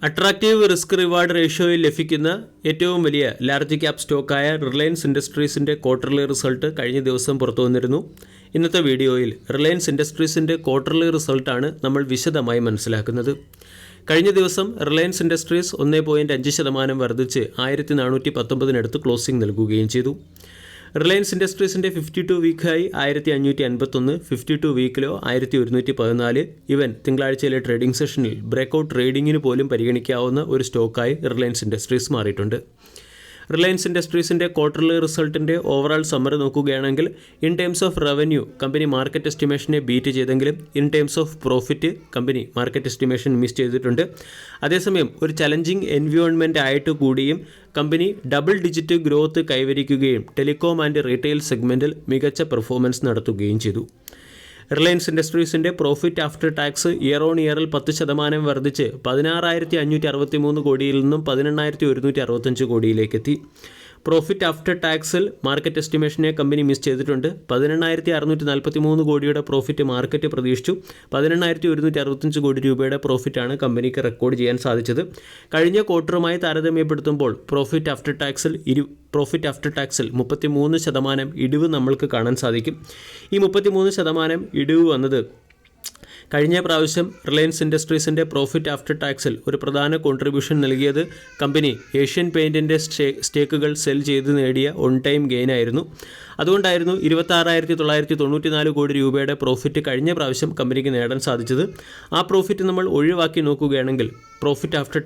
Attractive risk reward റേഷ്യോയിൽ ലഭിക്കുന്ന ഏറ്റവും വലിയ ലാർജ് ക്യാപ് സ്റ്റോക്കായ റിലയൻസ് ഇൻഡസ്ട്രീസിൻ്റെ ക്വാർട്ടർലി റിസൾട്ട് കഴിഞ്ഞ ദിവസം പുറത്തു വന്നിരുന്നു. ഇന്നത്തെ വീഡിയോയിൽ റിലയൻസ് ഇൻഡസ്ട്രീസിൻ്റെ ക്വാർട്ടർലി റിസൾട്ടാണ് നമ്മൾ വിശദമായി മനസ്സിലാക്കുന്നത്. കഴിഞ്ഞ ദിവസം റിലയൻസ് ഇൻഡസ്ട്രീസ് 1.5% വർദ്ധിച്ച് 1419 ക്ലോസിംഗ് നൽകുകയും ചെയ്തു. റിലയൻസ് ഇൻഡസ്ട്രീസിൻ്റെ 52 വീക്കായി 1551, 52 വീക്കിലോ 1114. ഇവൻ തിങ്കളാഴ്ചയിലെ ട്രേഡിംഗ് സെഷനിൽ ബ്രേക്കൗട്ട് ട്രേഡിങ്ങിന് പോലും പരിഗണിക്കാവുന്ന ഒരു സ്റ്റോക്കായി റിലയൻസ് ഇൻഡസ്ട്രീസ് മാറിയിട്ടുണ്ട്. റിലയൻസ് ഇൻഡസ്ട്രീസിൻ്റെ ക്വാർട്ടർലി റിസൾട്ടിൻ്റെ ഓവറോൾ സമ്മറി നോക്കുകയാണെങ്കിൽ in terms of revenue company market എസ്റ്റിമേഷനെ ബീറ്റ് ചെയ്തെങ്കിലും in terms of profit company market estimation miss ചെയ്തിട്ടുണ്ട്. അതേസമയം ഒരു ചലഞ്ചിങ് എൻവയോൺമെൻറ്റ് ആയിട്ട് കൂടിയും കമ്പനി ഡബിൾ ഡിജിറ്റ് ഗ്രോത്ത് കൈവരിക്കുകയും ടെലികോം ആൻഡ് റീറ്റെയിൽ സെഗ്മെൻറ്റിൽ മികച്ച പെർഫോമൻസ് നടത്തുകയും ചെയ്തു. റിലയൻസ് ഇൻഡസ്ട്രീസിൻ്റെ profit after tax year on ഇയറിൽ 10% വർദ്ധിച്ച് 16,563 കോടിയിൽ നിന്നും 18,165 കോടിയിലേക്കെത്തി. Profit after ടാക്സിൽ market എസ്റ്റിമേഷനെ company miss ചെയ്തിട്ടുണ്ട്. 18,643 കോടിയുടെ പ്രോഫിറ്റ് മാർക്കറ്റ് പ്രതീക്ഷിച്ചു. 18,165 കോടി രൂപയുടെ പ്രോഫിറ്റാണ് കമ്പനിക്ക് റെക്കോർഡ് ചെയ്യാൻ സാധിച്ചത്. കഴിഞ്ഞ ക്വാർട്ടറുമായി താരതമ്യപ്പെടുത്തുമ്പോൾ പ്രോഫിറ്റ് ആഫ്റ്റർ ടാക്സിൽ 33% ഇടിവ് നമ്മൾക്ക് കാണാൻ സാധിക്കും. ഈ 33% ഇടിവ് വന്നത് കഴിഞ്ഞ പ്രാവശ്യം റിലയൻസ് ഇൻഡസ്ട്രീസിൻ്റെ പ്രോഫിറ്റ് ആഫ്റ്റർ ടാക്സിൽ ഒരു പ്രധാന കോൺട്രിബ്യൂഷൻ നൽകിയത് കമ്പനി ഏഷ്യൻ പെയിൻറ്റിൻ്റെ സ്റ്റേക്കുകൾ സെൽ ചെയ്ത് നേടിയ ഓൺ ടൈം ഗെയിൻ ആയിരുന്നു. അതുകൊണ്ടായിരുന്നു 26,994 കോടി രൂപയുടെ പ്രോഫിറ്റ് കഴിഞ്ഞ പ്രാവശ്യം കമ്പനിക്ക് നേടാൻ സാധിച്ചത്. ആ പ്രോഫിറ്റ് നമ്മൾ ഒഴിവാക്കി നോക്കുകയാണെങ്കിൽ പ്രോഫിറ്റ് ആഫ്റ്റർ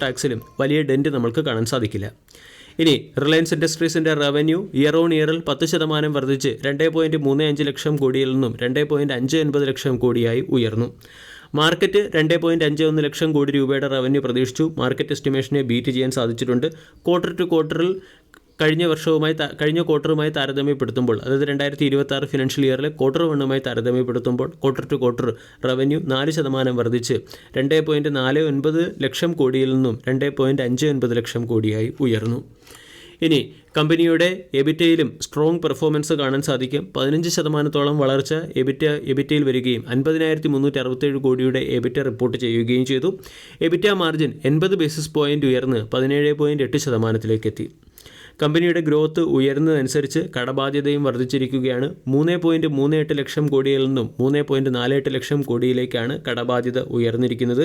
ടാക്സിലും വലിയ ഡെൻറ്റ് നമ്മൾക്ക് കാണാൻ സാധിക്കില്ല. ഇനി റിലയൻസ് ഇൻഡസ്ട്രീസിൻ്റെ റവന്യൂ ഇയർ ഓൺ ഇയറിൽ 10% വർദ്ധിച്ച് 2.35 ലക്ഷം കോടിയിൽ നിന്നും 2.59 ലക്ഷം കോടിയായി ഉയർന്നു. മാർക്കറ്റ് 2.51 ലക്ഷം കോടി രൂപയുടെ റവന്യൂ പ്രതീക്ഷിച്ചു. മാർക്കറ്റ് എസ്റ്റിമേഷനെ ബീറ്റ് ചെയ്യാൻ സാധിച്ചിട്ടുണ്ട്. ക്വാർട്ടർ ടു ക്വാർട്ടറിൽ കഴിഞ്ഞ ക്വാർട്ടറുമായി താരതമ്യപ്പെടുത്തുമ്പോൾ, അതായത് 2026 ഫിനാൻഷ്യൽ ഇയറിലെ ക്വാർട്ടർ 1 താരതമ്യപ്പെടുത്തുമ്പോൾ ക്വാർട്ടർ ടു ക്വാർട്ടർ റവന്യൂ 4% വർദ്ധിച്ച് 2.49 ലക്ഷം കോടിയിൽ നിന്നും 2.59 ലക്ഷം കോടിയായി ഉയർന്നു. ഇനി കമ്പനിയുടെ എബിറ്റയിലും സ്ട്രോങ് പെർഫോമൻസ് കാണാൻ സാധിക്കും. 15% വളർച്ച എബിറ്റയിൽ വരികയും 50,367 കോടിയുടെ എബിറ്റ റിപ്പോർട്ട് ചെയ്യുകയും ചെയ്തു. എബിറ്റ മാർജിൻ 80 ബേസിസ് പോയിൻ്റ് ഉയർന്ന് 17.8% എത്തി. കമ്പനിയുടെ ഗ്രോത്ത് ഉയരുന്നതനുസരിച്ച് കടബാധ്യതയും വർദ്ധിച്ചിരിക്കുകയാണ്. 3.38 ലക്ഷം കോടിയിൽ നിന്നും 3.48 ലക്ഷം കോടിയിലേക്കാണ് കടബാധ്യത ഉയർന്നിരിക്കുന്നത്.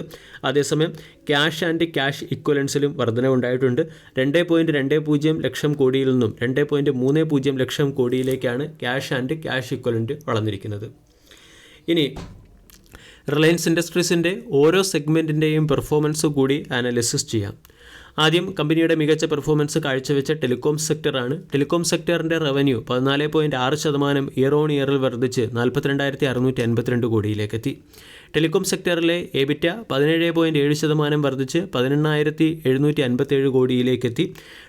അതേസമയം ക്യാഷ് ആൻഡ് ക്യാഷ് ഇക്വലൻസിലും വർധനവുണ്ടായിട്ടുണ്ട്. 2.20 ലക്ഷം കോടിയിൽ നിന്നും 2.30 ലക്ഷം കോടിയിലേക്കാണ് ക്യാഷ് ആൻഡ് ക്യാഷ് ഇക്വലൻറ്റ് വളർന്നിരിക്കുന്നത്. ഇനി റിലയൻസ് ഇൻഡസ്ട്രീസിൻ്റെ ഓരോ സെഗ്മെൻറ്റിൻ്റെയും പെർഫോമൻസ് കൂടി അനാലിസിസ് ചെയ്യാം. ആദ്യം കമ്പനിയുടെ മികച്ച പെർഫോമൻസ് കാഴ്ചവെച്ച ടെലികോം സെക്ടറാണ്. ടെലികോം സെക്ടറിൻ്റെ റവന്യൂ 14.6% ഇയർ ഓൺ ഇയറിൽ വർദ്ധിച്ച് 42,652 കോടിയിലേക്കെത്തി. ടെലികോം സെക്ടറിലെ എബിറ്റ 17.7% വർദ്ധിച്ച് 18,757 കോടിയിലേക്കെത്തി.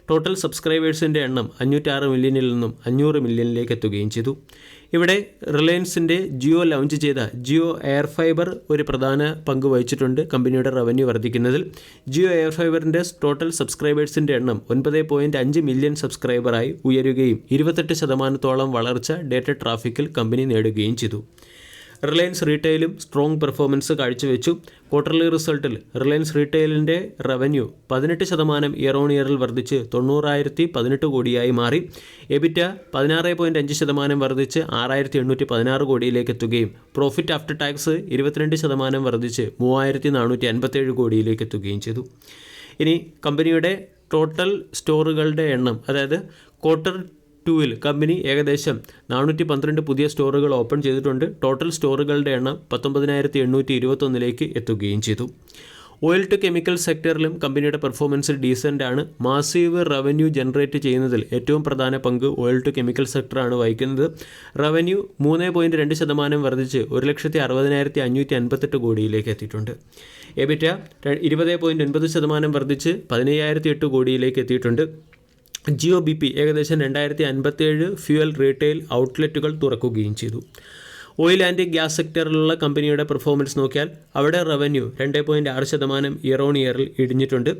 ടോട്ടൽ സബ്സ്ക്രൈബേഴ്സിൻ്റെ എണ്ണം 506 മില്യണിൽ നിന്നും 500 മില്യണിലേക്ക് എത്തുകയും ചെയ്തു. ഇവിടെ റിലയൻസിൻ്റെ ജിയോ ലോഞ്ച് ചെയ്ത ജിയോ എയർ ഫൈബർ ഒരു പ്രധാന പങ്ക് വഹിച്ചിട്ടുണ്ട് കമ്പനിയുടെ റവന്യൂ വർദ്ധിക്കുന്നതിൽ. ജിയോ എയർ ഫൈബറിൻ്റെ ടോട്ടൽ സബ്സ്ക്രൈബേഴ്സിൻ്റെ എണ്ണം 9.5 മില്യൺ സബ്സ്ക്രൈബറായി ഉയരുകയും 28% വളർച്ച ഡേറ്റ ട്രാഫിക്കിൽ കമ്പനി നേടുകയും ചെയ്തു. റിലയൻസ് റീറ്റെയിലും സ്ട്രോങ് പെർഫോമൻസ് കാഴ്ചവെച്ചു. ക്വാർട്ടർലി റിസൾട്ടിൽ റിലയൻസ് റീറ്റെയിലിൻ്റെ റവന്യൂ 18% ഇയർ ഓൺ ഇയറിൽ വർദ്ധിച്ച് 90,018 കോടിയായി മാറി. എബിറ്റ 16.5% വർദ്ധിച്ച് 6,816 കോടിയിലേക്ക് എത്തുകയും പ്രോഫിറ്റ് ആഫ്റ്റർ ടാക്സ് 22% വർദ്ധിച്ച് 3,457 കോടിയിലേക്ക് എത്തുകയും ചെയ്തു. ഇനി കമ്പനിയുടെ ടോട്ടൽ സ്റ്റോറുകളുടെ എണ്ണം, അതായത് ക്വാർട്ടർ 2 കമ്പനി ഏകദേശം 412 പുതിയ സ്റ്റോറുകൾ ഓപ്പൺ ചെയ്തിട്ടുണ്ട്. ടോട്ടൽ സ്റ്റോറുകളുടെ എണ്ണം 19,821 എത്തുകയും ചെയ്തു. ഓയിൽ ടു കെമിക്കൽ സെക്ടറിലും കമ്പനിയുടെ പെർഫോമൻസ് ഡീസൻ്റ് ആണ്. മാസീവ് റവന്യൂ ജനറേറ്റ് ചെയ്യുന്നതിൽ ഏറ്റവും പ്രധാന പങ്ക് ഓയിൽ ടു കെമിക്കൽ സെക്ടറാണ് വഹിക്കുന്നത്. റവന്യൂ 3.2% വർദ്ധിച്ച് 1,60,558 കോടിയിലേക്ക് എത്തിയിട്ടുണ്ട്. എബിറ്റ 20.9% വർദ്ധിച്ച് 15,008 കോടിയിലേക്ക് എത്തിയിട്ടുണ്ട്. ജിയോ ബി പി ഏകദേശം 2,057 ഫ്യൂവൽ റീറ്റെയിൽ ഔട്ട്ലെറ്റുകൾ തുറക്കുകയും ചെയ്തു. ഓയിൽ ആൻഡ് ഗ്യാസ് സെക്ടറിലുള്ള കമ്പനിയുടെ പെർഫോമൻസ് നോക്കിയാൽ അവിടെ റവന്യൂ 2.6% ഇയർ ഓൺ ഇയറിൽ ഇടിഞ്ഞിട്ടുണ്ട്.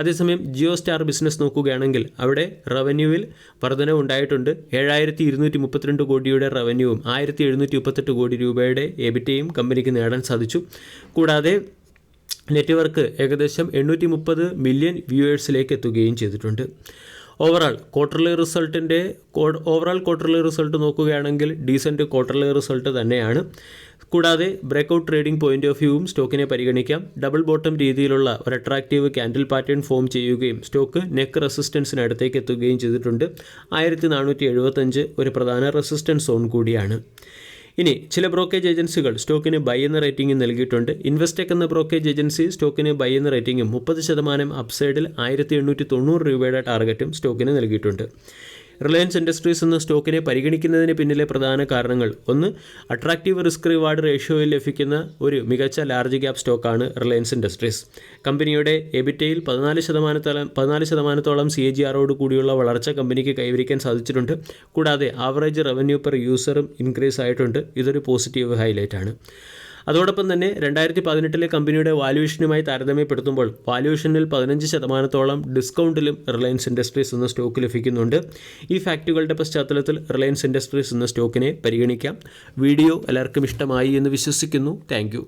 അതേസമയം ജിയോ സ്റ്റാർ ബിസിനസ് നോക്കുകയാണെങ്കിൽ അവിടെ റവന്യൂവിൽ വർധന ഉണ്ടായിട്ടുണ്ട്. 7,232 കോടിയുടെ റവന്യൂവും 1,738 കോടി രൂപയുടെ എബിറ്റയും കമ്പനിക്ക് നേടാൻ സാധിച്ചു. കൂടാതെ നെറ്റ്വർക്ക് ഏകദേശം 830 മില്യൺ വ്യൂവേഴ്സിലേക്ക് എത്തുകയും ചെയ്തിട്ടുണ്ട്. ഓവറാൾ ക്വാർട്ടർലി റിസൾട്ട് നോക്കുകയാണെങ്കിൽ ഡീസൻറ്റ് ക്വാർട്ടർലി റിസൾട്ട് തന്നെയാണ്. കൂടാതെ ബ്രേക്കൗട്ട് ട്രേഡിംഗ് പോയിന്റ് ഓഫ് വ്യൂവും സ്റ്റോക്കിനെ പരിഗണിക്കാം. ഡബിൾ ബോട്ടം രീതിയിലുള്ള ഒരു അട്രാക്റ്റീവ് ക്യാൻഡിൽ പാറ്റേൺ ഫോം ചെയ്യുകയും സ്റ്റോക്ക് നെക്ക് റെസിസ്റ്റൻസിനടുത്തേക്ക് എത്തുകയും ചെയ്തിട്ടുണ്ട്. 1475 ഒരു പ്രധാന റെസിസ്റ്റൻസ് സോൺ കൂടിയാണ്. ഇനി ചില ബ്രോക്കേജ് ഏജൻസികൾ സ്റ്റോക്കിന് ബൈ എന്ന റേറ്റിംഗ് നൽകിയിട്ടുണ്ട്. ഇൻവെസ്റ്റെക് എന്ന ബ്രോക്കേജ് ഏജൻസി സ്റ്റോക്കിന് ബൈ എന്ന റേറ്റിംഗും 30% അപ്സൈഡിൽ 1890 രൂപയുടെ ടാർഗറ്റും സ്റ്റോക്കിന് നൽകിയിട്ടുണ്ട്. റിലയൻസ് ഇൻഡസ്ട്രീസ് എന്ന സ്റ്റോക്കിനെ പരിഗണിക്കുന്നതിന് പിന്നിലെ പ്രധാന കാരണങ്ങൾ: ഒന്ന്, അട്രാക്റ്റീവ് റിസ്ക് റിവാർഡ് റേഷ്യോയിൽ ലഭിക്കുന്ന ഒരു മികച്ച ലാർജ് ക്യാപ് സ്റ്റോക്കാണ് റിലയൻസ് ഇൻഡസ്ട്രീസ്. കമ്പനിയുടെ എബിറ്റയിൽ 14% CAGR കൂടിയുള്ള വളർച്ച കമ്പനിക്ക് കൈവരിക്കാൻ സാധിച്ചിട്ടുണ്ട്. കൂടാതെ ആവറേജ് റവന്യൂ പെർ യൂസറും ഇൻക്രീസ് ആയിട്ടുണ്ട്. ഇതൊരു പോസിറ്റീവ് ഹൈലൈറ്റ് ആണ്. അതോടൊപ്പം തന്നെ 2018 കമ്പനിയുടെ വാല്യൂഷനുമായി താരതമ്യപ്പെടുത്തുമ്പോൾ വാല്യൂഷനിൽ 15% ഡിസ്കൗണ്ടിലും റിലയൻസ് ഇൻഡസ്ട്രീസ് എന്ന സ്റ്റോക്ക് ലഭിക്കുന്നുണ്ട്. ഈ ഫാക്റ്റുകളുടെ പശ്ചാത്തലത്തിൽ റിലയൻസ് ഇൻഡസ്ട്രീസ് എന്ന സ്റ്റോക്കിനെ പരിഗണിക്കാം. വീഡിയോ എല്ലാവർക്കും ഇഷ്ടമായി എന്ന് വിശ്വസിക്കുന്നു. താങ്ക്